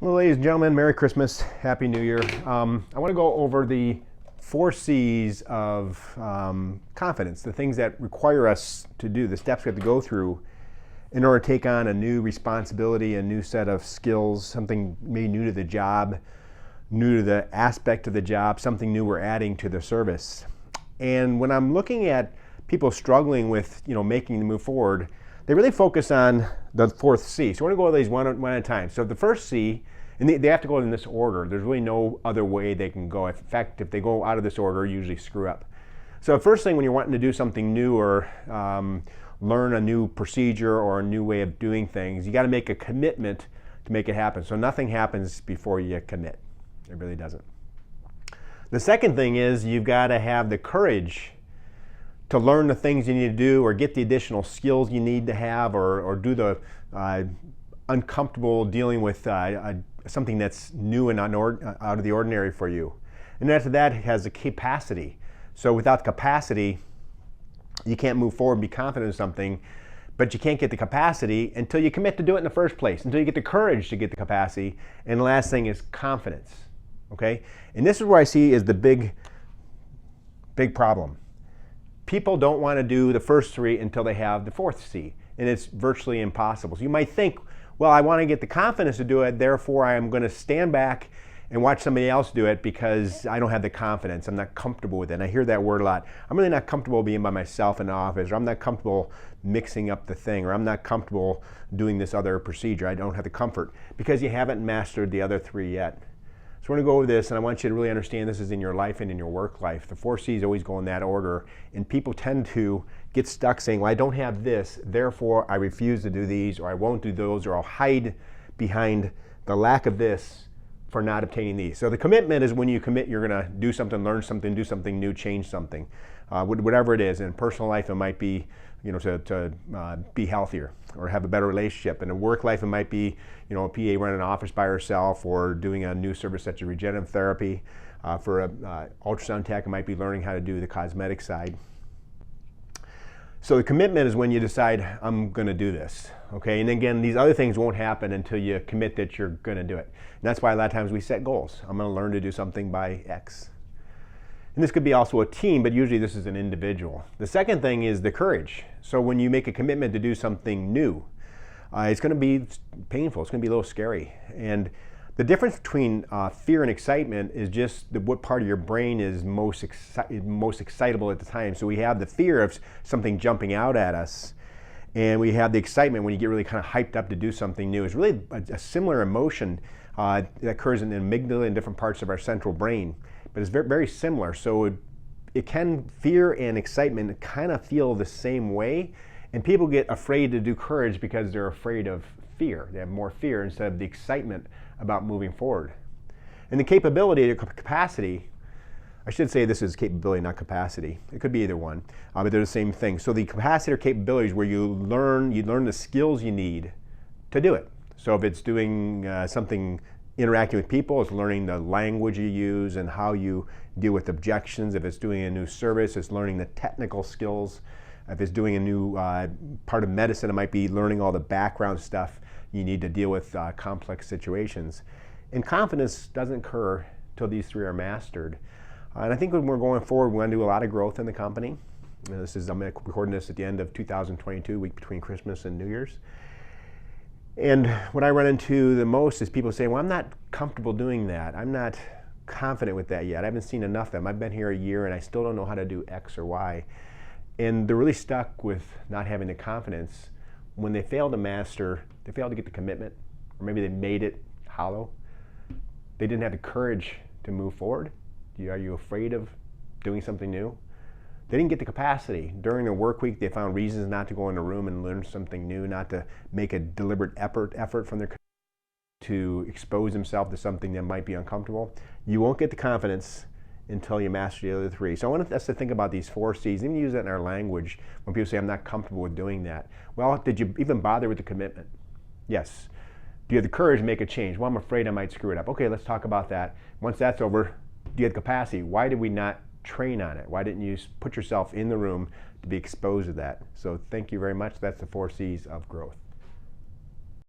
Well, ladies and gentlemen, Merry Christmas, Happy New Year. I want to go over the 4 C's of confidence, the things that require us to do, the steps we have to go through in order to take on a new responsibility, a new set of skills, something maybe new to the job, new to the aspect of the job, something new we're adding to the service. And when I'm looking at people struggling with, making the move forward, they really focus on the 4th C. So I want to go over these one at a time. So the first C, and they have to go in this order. There's really no other way they can go. In fact, if they go out of this order, usually screw up. So first thing when you're wanting to do something new or learn a new procedure or a new way of doing things, you got to make a commitment to make it happen. So nothing happens before you commit. It really doesn't. The second thing is you've got to have the courage to learn the things you need to do or get the additional skills you need to have or do the uncomfortable dealing with something that's new and out of the ordinary for you. And after that, it has the capacity. So without capacity, you can't move forward and be confident in something, but you can't get the capacity until you commit to do it in the first place, until you get the courage to get the capacity. And the last thing is confidence, okay? And this is where I see is the big problem. People don't want to do the first 3 until they have the 4th C, and it's virtually impossible. So you might think, well, I want to get the confidence to do it, therefore I am going to stand back and watch somebody else do it because I don't have the confidence. I'm not comfortable with it. And I hear that word a lot. I'm really not comfortable being by myself in the office, or I'm not comfortable mixing up the thing, or I'm not comfortable doing this other procedure. I don't have the comfort because you haven't mastered the other 3 yet. So we're going to go over this, and I want you to really understand this is in your life and in your work life. The 4 C's always go in that order, and people tend to get stuck saying, well, I don't have this, therefore I refuse to do these, or I won't do those, or I'll hide behind the lack of this for not obtaining these. So the commitment is when you commit, you're going to do something, learn something, do something new, change something. Whatever it is. In personal life, it might be to be healthier or have a better relationship. In a work life, it might be a PA running an office by herself or doing a new service such as regenerative therapy. For an ultrasound tech, it might be learning how to do the cosmetic side. So the commitment is when you decide, I'm going to do this, okay? And again, these other things won't happen until you commit that you're going to do it. And that's why a lot of times we set goals. I'm going to learn to do something by X. And this could be also a team, but usually this is an individual. The second thing is the courage. So when you make a commitment to do something new, it's going to be painful. It's going to be a little scary. And the difference between fear and excitement is just what part of your brain is most excitable at the time. So we have the fear of something jumping out at us, and we have the excitement when you get really kind of hyped up to do something new. It's really a similar emotion that occurs in the amygdala and different parts of our central brain, but it's very, very similar. So it can, fear and excitement kind of feel the same way, and people get afraid to do courage because they're afraid of fear. They have more fear instead of the excitement about moving forward. And the capability or capacity, I should say this is capability, not capacity. It could be either one, but they're the same thing. So the capacity or capability is where you learn the skills you need to do it. So if it's doing something interacting with people, it's learning the language you use and how you deal with objections. If it's doing a new service, it's learning the technical skills. If it's doing a new part of medicine, it might be learning all the background stuff you need to deal with complex situations. And confidence doesn't occur till these 3 are mastered. And I think when we're going forward, we're going to do a lot of growth in the company. I'm recording this at the end of 2022, week between Christmas and New Year's. And what I run into the most is people saying, well, I'm not comfortable doing that. I'm not confident with that yet. I haven't seen enough of them. I've been here a year and I still don't know how to do X or Y. And they're really stuck with not having the confidence. When they fail to master, they fail to get the commitment, or maybe they made it hollow. They didn't have the courage to move forward. Are you afraid of doing something new? They didn't get the capacity. During their work week, they found reasons not to go in the room and learn something new, not to make a deliberate effort from their to expose themselves to something that might be uncomfortable. You won't get the confidence until you master the other 3. So I want us to think about these 4 C's, even use that in our language when people say, I'm not comfortable with doing that. Well, did you even bother with the commitment? Yes. Do you have the courage to make a change? Well, I'm afraid I might screw it up. Okay, let's talk about that. Once that's over, do you have the capacity? Why did we not train on it? Why didn't you put yourself in the room to be exposed to that? So thank you very much. That's the 4 C's of growth.